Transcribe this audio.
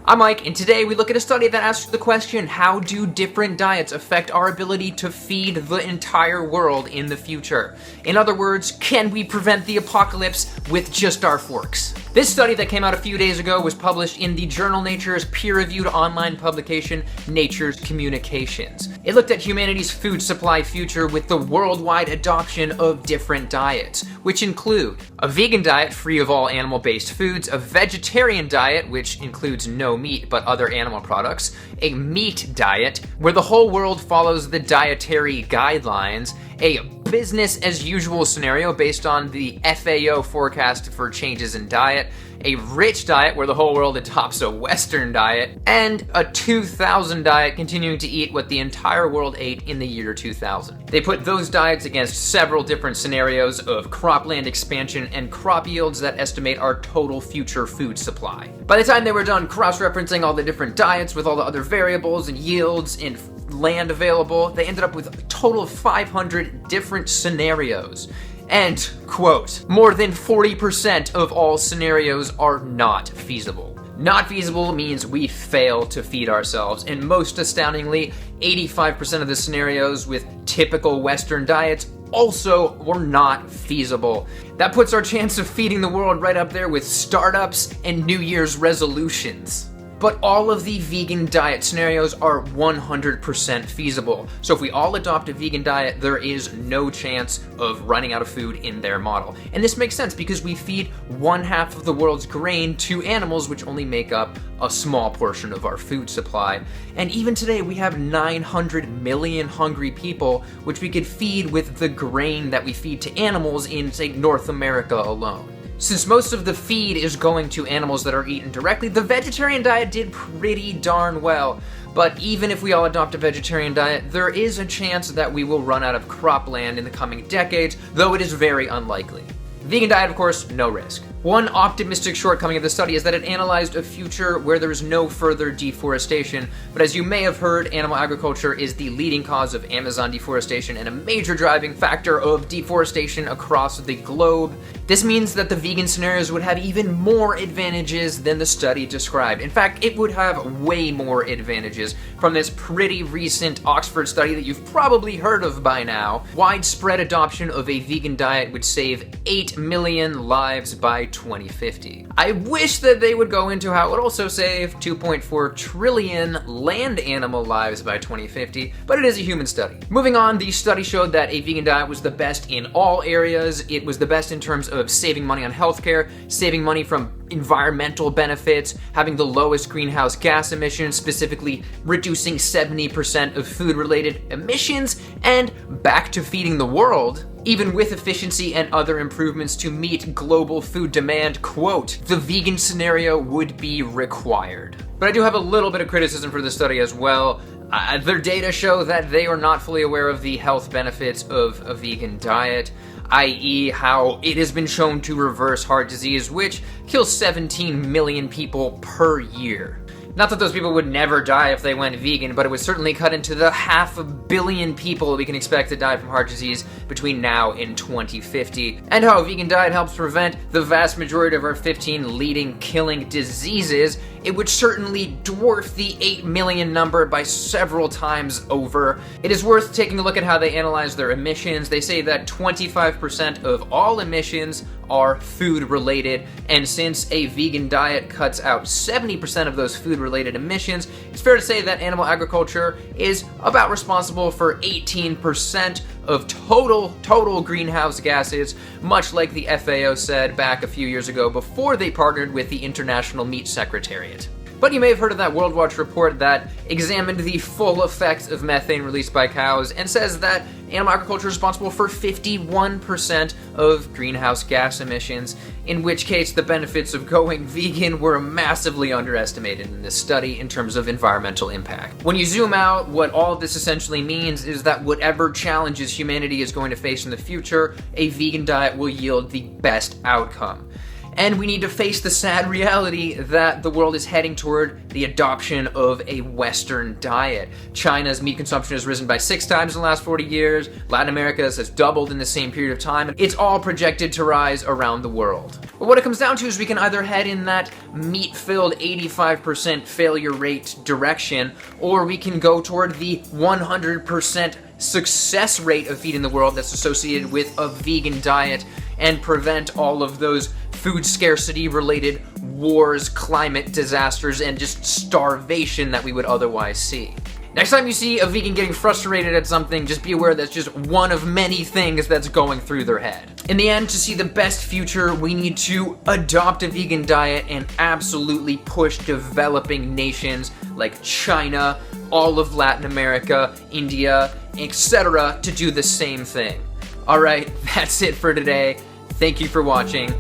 I'm Mike, and today we look at a study that asks the question, how do different diets affect our ability to feed the entire world in the future? In other words, can we prevent the apocalypse with just our forks? This study that came out a few days ago was published in the journal Nature's peer-reviewed online publication, Nature's Communications. It looked at humanity's food supply future with the worldwide adoption of different diets, which include a vegan diet free of all animal-based foods, a vegetarian diet, which includes no meat but other animal products, a meat diet, where the whole world follows the dietary guidelines, a business-as-usual scenario based on the FAO forecast for changes in diet, a rich diet where the whole world adopts a Western diet, and a 2000 diet continuing to eat what the entire world ate in the year 2000. They put those diets against several different scenarios of cropland expansion and crop yields that estimate our total future food supply. By the time they were done cross-referencing all the different diets with all the other variables and yields and land available, they ended up with a total of 500 different scenarios. And, quote, more than 40% of all scenarios are not feasible. Not feasible means we fail to feed ourselves, and most astoundingly, 85% of the scenarios with typical Western diets also were not feasible. That puts our chance of feeding the world right up there with startups and New Year's resolutions. But all of the vegan diet scenarios are 100% feasible. So if we all adopt a vegan diet, there is no chance of running out of food in their model. And this makes sense because we feed 1/2 of the world's grain to animals, which only make up a small portion of our food supply. And even today, we have 900 million hungry people, which we could feed with the grain that we feed to animals in, say, North America alone. Since most of the feed is going to animals that are eaten directly, the vegetarian diet did pretty darn well. But even if we all adopt a vegetarian diet, there is a chance that we will run out of cropland in the coming decades, though it is very unlikely. Vegan diet, of course, no risk. One optimistic shortcoming of the study is that it analyzed a future where there is no further deforestation, but as you may have heard, animal agriculture is the leading cause of Amazon deforestation and a major driving factor of deforestation across the globe. This means that the vegan scenarios would have even more advantages than the study described. In fact, it would have way more advantages. From this pretty recent Oxford study that you've probably heard of by now, widespread adoption of a vegan diet would save 8 million lives by 2050. I wish that they would go into how it would also save 2.4 trillion land animal lives by 2050, but it is a human study. Moving on, the study showed that a vegan diet was the best in all areas. It was the best in terms of saving money on healthcare, saving money from environmental benefits, having the lowest greenhouse gas emissions, specifically reducing 70% of food-related emissions, and back to feeding the world. Even with efficiency and other improvements to meet global food demand, quote, the vegan scenario would be required. But I do have a little bit of criticism for this study as well. Their data show that they are not fully aware of the health benefits of a vegan diet, i.e. how it has been shown to reverse heart disease, which kills 17 million people per year. Not that those people would never die if they went vegan, but it would certainly cut into the 500 million people we can expect to die from heart disease between now and 2050. And how a vegan diet helps prevent the vast majority of our 15 leading killing diseases, it would certainly dwarf the 8 million number by several times over. It is worth taking a look at how they analyze their emissions. They say that 25% of all emissions are food-related, and since a vegan diet cuts out 70% of those food-related emissions, it's fair to say that animal agriculture is about responsible for 18% of total greenhouse gases, much like the FAO said back a few years ago before they partnered with the International Meat Secretariat. But you may have heard of that World Watch report that examined the full effects of methane released by cows and says that animal agriculture is responsible for 51% of greenhouse gas emissions, in which case the benefits of going vegan were massively underestimated in this study in terms of environmental impact. When you zoom out, what all of this essentially means is that whatever challenges humanity is going to face in the future, a vegan diet will yield the best outcome. And we need to face the sad reality that the world is heading toward the adoption of a Western diet. China's meat consumption has risen by 6 times in the last 40 years. Latin America's has doubled in the same period of time. It's all projected to rise around the world. But what it comes down to is we can either head in that meat-filled 85% failure rate direction, or we can go toward the 100% success rate of feeding the world that's associated with a vegan diet and prevent all of those food scarcity related wars, climate disasters, and just starvation that we would otherwise see. Next time you see a vegan getting frustrated at something, just be aware that's just one of many things that's going through their head. In the end, to see the best future, we need to adopt a vegan diet and absolutely push developing nations like China, all of Latin America, India, etc. to do the same thing. Alright, that's it for today. Thank you for watching.